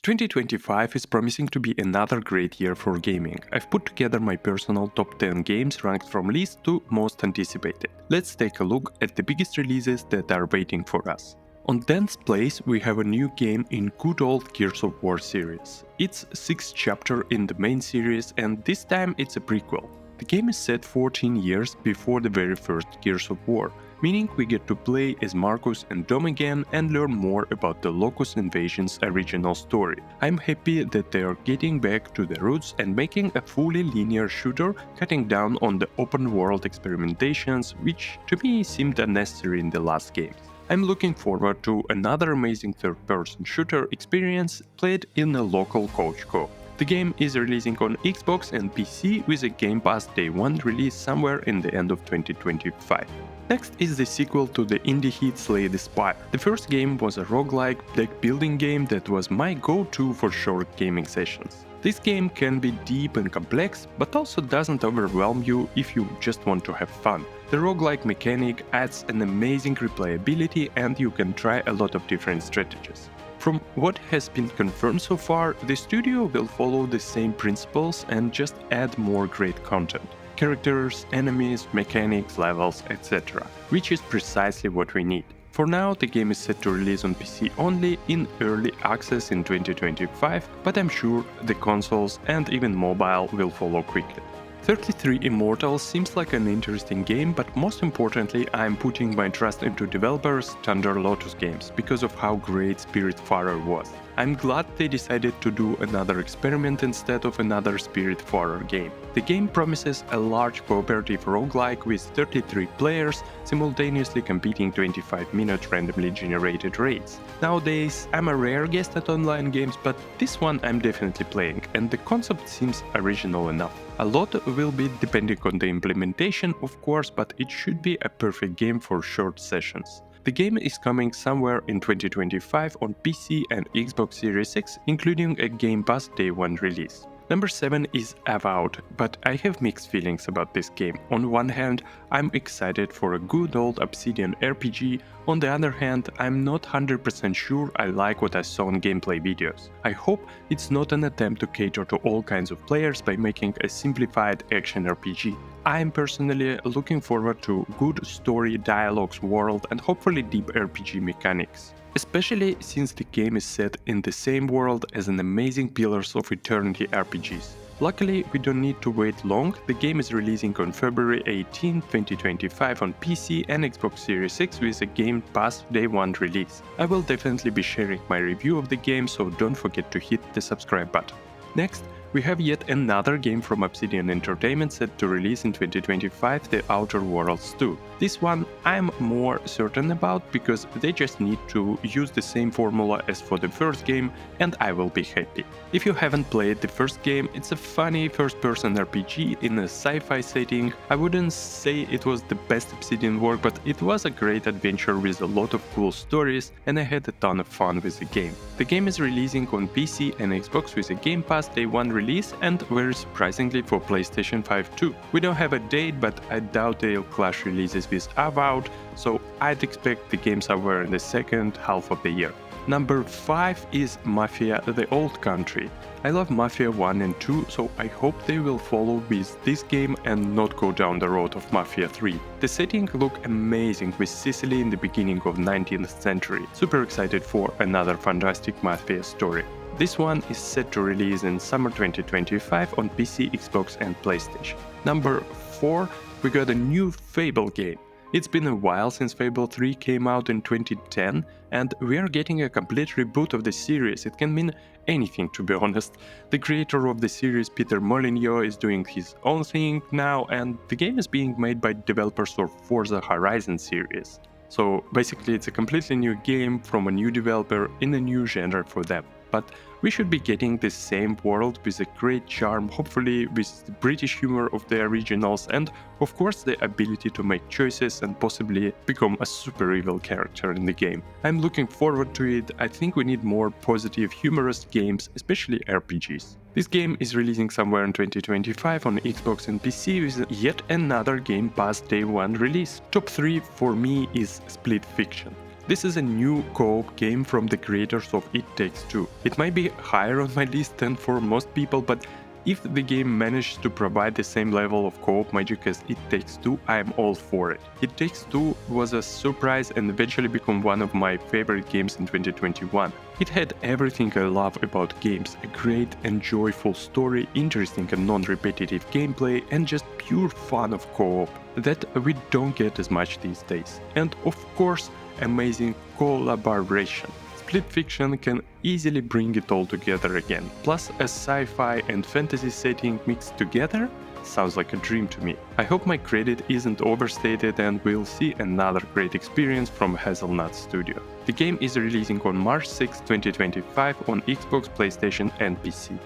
2025 is promising to be another great year for gaming. I've put together my personal top 10 games ranked from least to most anticipated. Let's take a look at the biggest releases that are waiting for us. On 10th place, we have a new game in good old Gears of War series. It's 6th chapter in the main series, and this time it's a prequel. The game is set 14 years before the very first Gears of War, meaning we get to play as Marcus and Dom again and learn more about the Locust Invasion's original story. I'm happy that they are getting back to the roots and making a fully linear shooter, cutting down on the open world experimentations, which to me seemed unnecessary in the last games. I'm looking forward to another amazing third-person shooter experience played in a local couch co-op. The game is releasing on Xbox and PC with a Game Pass Day 1 release somewhere in the end of 2025. Next is the sequel to the indie hit Slay the Spire. The first game was a roguelike deck building game that was my go-to for short gaming sessions. This game can be deep and complex, but also doesn't overwhelm you if you just want to have fun. The roguelike mechanic adds an amazing replayability and you can try a lot of different strategies. From what has been confirmed so far, the studio will follow the same principles and just add more great content. Characters, enemies, mechanics, levels, etc. Which is precisely what we need. For now, the game is set to release on PC only in early access in 2025, but I'm sure the consoles and even mobile will follow quickly. 33 Immortal seems like an interesting game, but most importantly, I'm putting my trust into developers Thunder Lotus Games because of how great Spiritfarer was. I'm glad they decided to do another experiment instead of another Spiritfarer game. The game promises a large cooperative roguelike with 33 players simultaneously competing 25-minute randomly generated raids. Nowadays, I'm a rare guest at online games, but this one I'm definitely playing, and the concept seems original enough. A lot will be depending on the implementation, of course, but it should be a perfect game for short sessions. The game is coming somewhere in 2025 on PC and Xbox Series X, including a Game Pass Day 1 release. Number 7 is Avowed, but I have mixed feelings about this game. On one hand, I'm excited for a good old Obsidian RPG, on the other hand, I'm not 100% sure I like what I saw in gameplay videos. I hope it's not an attempt to cater to all kinds of players by making a simplified action RPG. I'm personally looking forward to good story, dialogues, world, and hopefully deep RPG mechanics. Especially since the game is set in the same world as an amazing Pillars of Eternity RPGs. Luckily, we don't need to wait long, the game is releasing on February 18, 2025 on PC and Xbox Series X with a Game Pass Day 1 release. I will definitely be sharing my review of the game, so don't forget to hit the subscribe button. Next, we have yet another game from Obsidian Entertainment set to release in 2025, The Outer Worlds 2. This one I'm more certain about because they just need to use the same formula as for the first game and I will be happy. If you haven't played the first game, it's a funny first-person RPG in a sci-fi setting. I wouldn't say it was the best Obsidian work, but it was a great adventure with a lot of cool stories and I had a ton of fun with the game. The game is releasing on PC and Xbox with a Game Pass Day 1 release and very surprisingly for PlayStation 5 too. We don't have a date, but I doubt they'll clash releases with Avowed, so I'd expect the game somewhere in the second half of the year. Number 5 is Mafia The Old Country. I love Mafia 1 and 2, so I hope they will follow with this game and not go down the road of Mafia 3. The setting looked amazing with Sicily in the beginning of 19th century. Super excited for another fantastic Mafia story. This one is set to release in summer 2025 on PC, Xbox and PlayStation. Number 4, we got a new Fable game. It's been a while since Fable 3 came out in 2010 and we are getting a complete reboot of the series. It can mean anything, to be honest. The creator of the series, Peter Molyneux, is doing his own thing now and the game is being made by developers of Forza Horizon series. So basically it's a completely new game from a new developer in a new genre for them. But we should be getting the same world with a great charm, hopefully with the British humor of the originals and of course the ability to make choices and possibly become a super evil character in the game. I'm looking forward to it. I think we need more positive, humorous games, especially RPGs. This game is releasing somewhere in 2025 on Xbox and PC with yet another Game Pass Day 1 release. Top 3 for me is Split Fiction. This is a new co-op game from the creators of It Takes Two. It might be higher on my list than for most people, but if the game manages to provide the same level of co-op magic as It Takes Two, I am all for it. It Takes Two was a surprise and eventually became one of my favorite games in 2021. It had everything I love about games, a great and joyful story, interesting and non-repetitive gameplay, and just pure fun of co-op that we don't get as much these days. And of course, amazing collaboration. Split Fiction can easily bring it all together again. Plus, a sci-fi and fantasy setting mixed together sounds like a dream to me. I hope my credit isn't overstated and we'll see another great experience from Hazelnut Studio. The game is releasing on March 6, 2025 on Xbox, PlayStation and PC.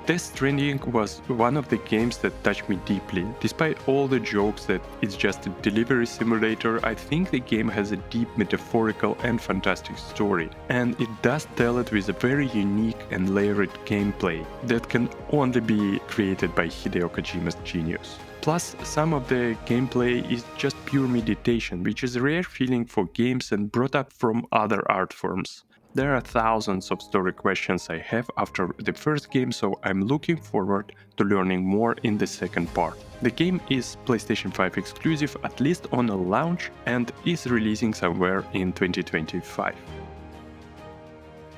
Death Stranding was one of the games that touched me deeply. Despite all the jokes that it's just a delivery simulator, I think the game has a deep metaphorical and fantastic story, and it does tell it with a very unique and layered gameplay that can only be created by Hideo Kojima's genius. Plus, some of the gameplay is just pure meditation, which is a rare feeling for games and brought up from other art forms. There are thousands of story questions I have after the first game, so I'm looking forward to learning more in the second part. The game is PlayStation 5 exclusive, at least on a launch, and is releasing somewhere in 2025.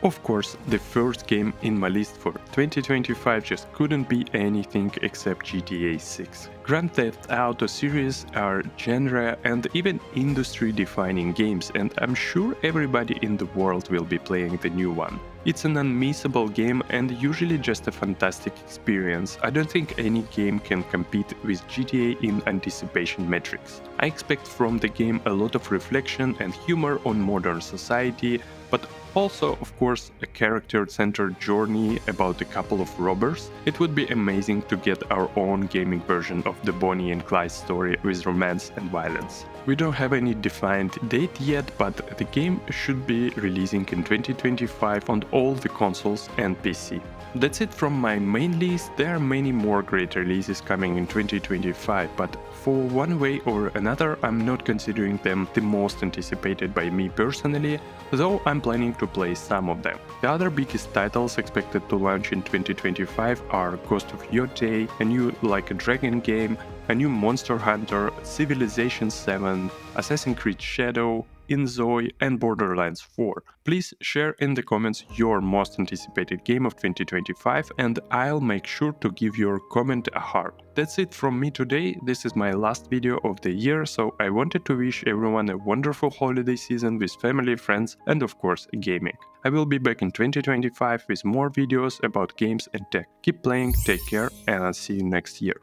Of course, the first game in my list for 2025 just couldn't be anything except GTA 6. Grand Theft Auto series are genre and even industry-defining games, and I'm sure everybody in the world will be playing the new one. It's an unmissable game and usually just a fantastic experience. I don't think any game can compete with GTA in anticipation metrics. I expect from the game a lot of reflection and humor on modern society, but also, of course, a character-centered journey about a couple of robbers. It would be amazing to get our own gaming version of the Bonnie and Clyde story with romance and violence. We don't have any defined date yet, but the game should be releasing in 2025 on all the consoles and PC. That's it from my main list. There are many more great releases coming in 2025, but for one way or another, I'm not considering them the most anticipated by me personally, though I'm planning to play some of them. The other biggest titles expected to launch in 2025 are Ghost of Yotei, a new Like a Dragon game, a new Monster Hunter, Civilization 7, Assassin's Creed Shadow, Inzoi, and Borderlands 4. Please share in the comments your most anticipated game of 2025 and I'll make sure to give your comment a heart. That's it from me today. This is my last video of the year, so I wanted to wish everyone a wonderful holiday season with family, friends, and of course gaming. I will be back in 2025 with more videos about games and tech. Keep playing, take care, and I'll see you next year.